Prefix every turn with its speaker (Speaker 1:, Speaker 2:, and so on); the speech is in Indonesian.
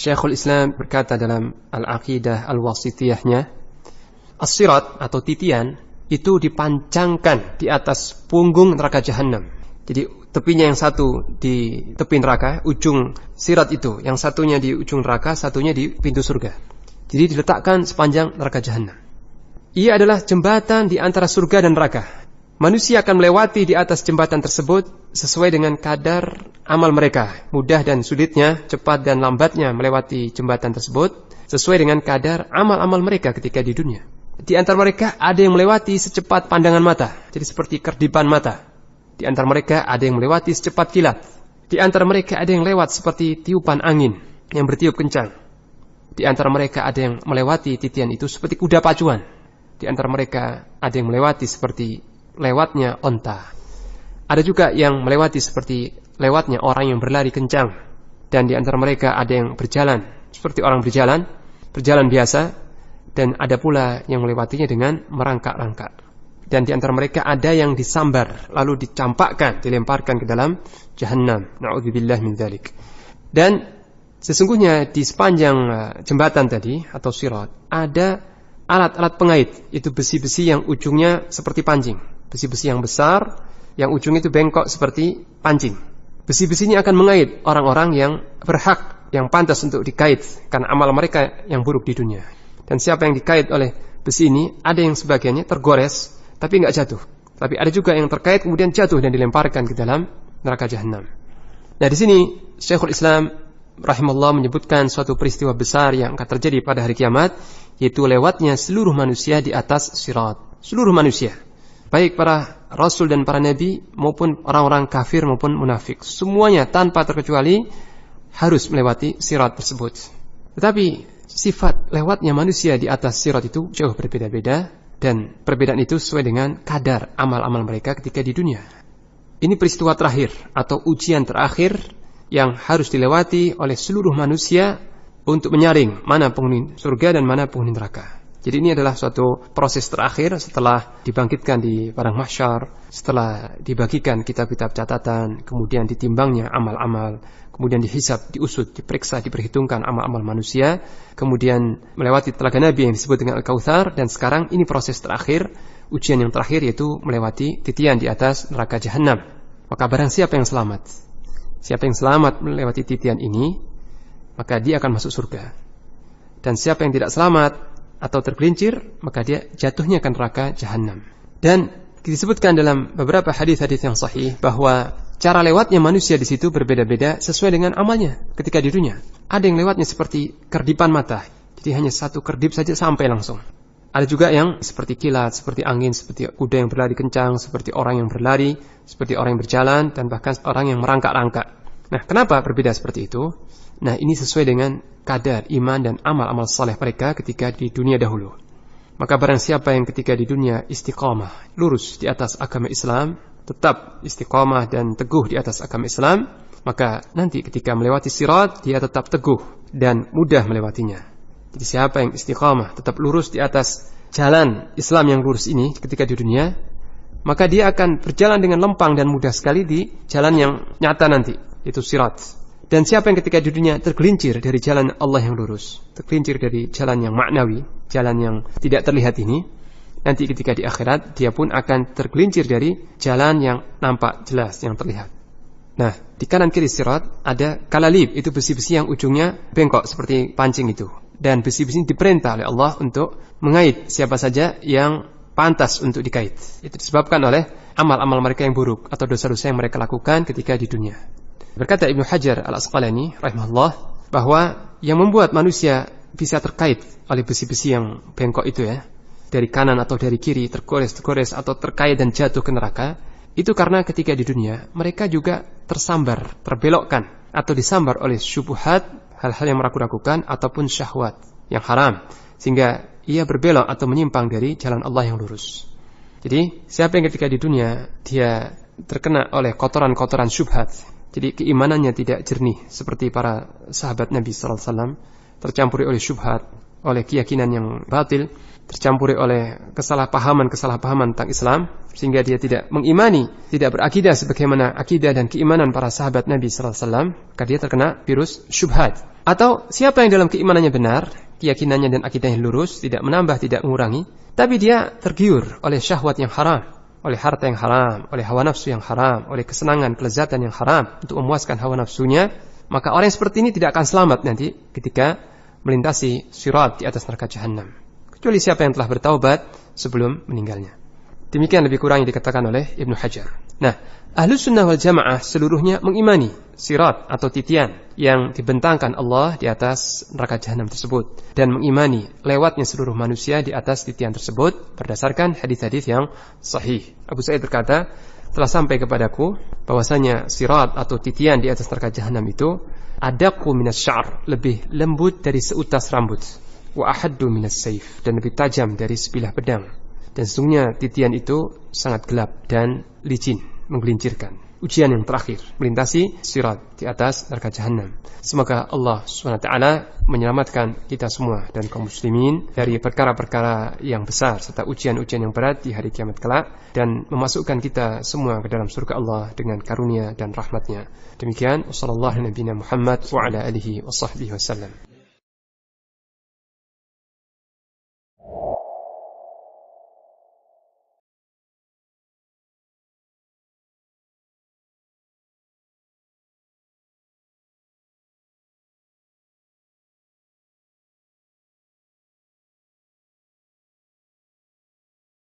Speaker 1: Syekhul Islam berkata dalam Al-Aqidah Al-Wasithiyahnya, as-sirat atau titian itu dipancangkan di atas punggung neraka jahanam. Jadi tepinya yang satu di tepi neraka, ujung sirat itu, yang satunya di ujung neraka, satunya di pintu surga. Jadi diletakkan sepanjang neraka jahanam. Ia adalah jembatan di antara surga dan neraka. Manusia akan melewati di atas jembatan tersebut sesuai dengan kadar amal mereka. Mudah dan sulitnya, cepat dan lambatnya melewati jembatan tersebut sesuai dengan kadar amal-amal mereka ketika di dunia. Di antara mereka ada yang melewati secepat pandangan mata, jadi seperti kerdipan mata. Di antara mereka ada yang melewati secepat kilat. Di antara mereka ada yang lewat seperti tiupan angin yang bertiup kencang. Di antara mereka ada yang melewati titian itu seperti kuda pacuan. Di antara mereka ada yang melewati seperti lewatnya onta. Ada juga yang melewati seperti lewatnya orang yang berlari kencang. Dan di antara mereka ada yang berjalan seperti orang berjalan biasa. Dan ada pula yang melewatinya dengan merangkak-rangkak. Dan di antara mereka ada yang disambar, lalu dicampakkan, dilemparkan ke dalam jahannam. Na'udzubillah min dzalik. Dan sesungguhnya di sepanjang jembatan tadi atau sirat ada alat-alat pengait, itu besi-besi yang ujungnya seperti pancing. Besi-besi yang besar, yang ujungnya itu bengkok seperti pancing. Besi-besi ini akan mengait orang-orang yang berhak, yang pantas untuk dikait karena amal mereka yang buruk di dunia. Dan siapa yang dikait oleh besi ini, ada yang sebagiannya tergores, tapi enggak jatuh. Tapi ada juga yang terkait kemudian jatuh dan dilemparkan ke dalam neraka jahanam. Nah, di sini Syekhul Islam rahimahullah menyebutkan suatu peristiwa besar yang akan terjadi pada hari kiamat, yaitu lewatnya seluruh manusia di atas sirat. Seluruh manusia, baik para rasul dan para nabi maupun orang-orang kafir maupun munafik, semuanya tanpa terkecuali harus melewati sirat tersebut. Tetapi sifat lewatnya manusia di atas sirat itu jauh berbeda-beda, dan perbedaan itu sesuai dengan kadar amal-amal mereka ketika di dunia. Ini peristiwa terakhir atau ujian terakhir yang harus dilewati oleh seluruh manusia untuk menyaring mana penghuni surga dan mana penghuni neraka. Jadi ini adalah suatu proses terakhir setelah dibangkitkan di padang mahsyar, setelah dibagikan kitab-kitab catatan, kemudian ditimbangnya amal-amal, kemudian dihisab, diusut, diperiksa, diperhitungkan amal-amal manusia, kemudian melewati telaga Nabi yang disebut dengan Al-Kautsar, dan sekarang ini proses terakhir, ujian yang terakhir, yaitu melewati titian di atas neraka jahanam. Maka barang siapa yang selamat, siapa yang selamat melewati titian ini, maka dia akan masuk surga. Dan siapa yang tidak selamat atau tergelincir, maka dia jatuhnya ke neraka jahanam. Dan disebutkan dalam beberapa hadis-hadis yang sahih bahwa cara lewatnya manusia di situ berbeda-beda sesuai dengan amalnya ketika di dunia. Ada yang lewatnya seperti kerdipan mata, jadi hanya satu kerdip saja sampai langsung. Ada juga yang seperti kilat, seperti angin, seperti kuda yang berlari kencang, seperti orang yang berlari, seperti orang yang berjalan, dan bahkan orang yang merangkak-rangkak. Nah, kenapa berbeda seperti itu? Nah, ini sesuai dengan kadar iman dan amal-amal saleh mereka ketika di dunia dahulu. Maka barang siapa yang ketika di dunia istiqamah, lurus di atas agama Islam, tetap istiqamah dan teguh di atas agama Islam, maka nanti ketika melewati sirat, dia tetap teguh dan mudah melewatinya. Jadi siapa yang istiqamah, tetap lurus di atas jalan Islam yang lurus ini ketika di dunia, maka dia akan berjalan dengan lempang dan mudah sekali di jalan yang nyata nanti, yaitu sirat. Dan siapa yang ketika di dunia tergelincir dari jalan Allah yang lurus, tergelincir dari jalan yang maknawi, jalan yang tidak terlihat ini, nanti ketika di akhirat dia pun akan tergelincir dari jalan yang nampak jelas, yang terlihat. Nah, di kanan kiri sirat ada kalalib, itu besi-besi yang ujungnya bengkok seperti pancing itu. Dan besi-besi ini diperintah oleh Allah untuk mengait siapa saja yang pantas untuk dikait. Itu disebabkan oleh amal-amal mereka yang buruk atau dosa-dosa yang mereka lakukan ketika di dunia. Berkata Ibnu Hajar Al-Asqalani rahimahullah bahwa yang membuat manusia bisa terkait oleh besi-besi yang bengkok itu ya, dari kanan atau dari kiri, tergores atau terkait dan jatuh ke neraka, itu karena ketika di dunia mereka juga tersambar, terbelokkan atau disambar oleh syubhat, hal-hal yang meragukan ataupun syahwat yang haram, sehingga ia berbelok atau menyimpang dari jalan Allah yang lurus. Jadi siapa yang ketika di dunia dia terkena oleh kotoran-kotoran syubhat, jadi keimanannya tidak jernih seperti para sahabat Nabi SAW, tercampuri oleh syubhat, oleh keyakinan yang batil, tercampuri oleh kesalahpahaman tentang Islam, sehingga dia tidak mengimani, tidak berakidah sebagaimana akidah dan keimanan para sahabat Nabi sallallahu alaihi wasallam, maka dia terkena virus syubhat. Atau siapa yang dalam keimanannya benar, keyakinannya dan akidahnya lurus, tidak menambah, tidak mengurangi, tapi dia tergiur oleh syahwat yang haram, oleh harta yang haram, oleh hawa nafsu yang haram, oleh kesenangan, kelezatan yang haram untuk memuaskan hawa nafsunya, maka orang yang seperti ini tidak akan selamat nanti ketika melintasi sirat di atas neraka jahanam, kecuali siapa yang telah bertaubat sebelum meninggalnya. Demikian lebih kurang yang dikatakan oleh Ibnu Hajar. Nah, Ahlus Sunnah wal Jamaah seluruhnya mengimani sirat atau titian yang dibentangkan Allah di atas neraka jahanam tersebut, dan mengimani lewatnya seluruh manusia di atas titian tersebut berdasarkan hadis-hadis yang sahih. Abu Sa'id berkata, telah sampai kepadaku bahwasanya sirat atau titian di atas neraka jahanam itu adaku minas syar, lebih lembut dari seutas rambut, wa ahaddu minas saif, dan lebih tajam dari sebilah pedang. Dan sesungguhnya titian itu sangat gelap dan licin, menggelincirkan. Ujian yang terakhir, melintasi sirat di atas neraka jahanam. Semoga Allah SWT menyelamatkan kita semua dan kaum muslimin dari perkara-perkara yang besar serta ujian-ujian yang berat di hari kiamat kelak, dan memasukkan kita semua ke dalam surga Allah dengan karunia dan rahmatnya. Demikian, wassalamualaikum warahmatullahi wabarakatuh.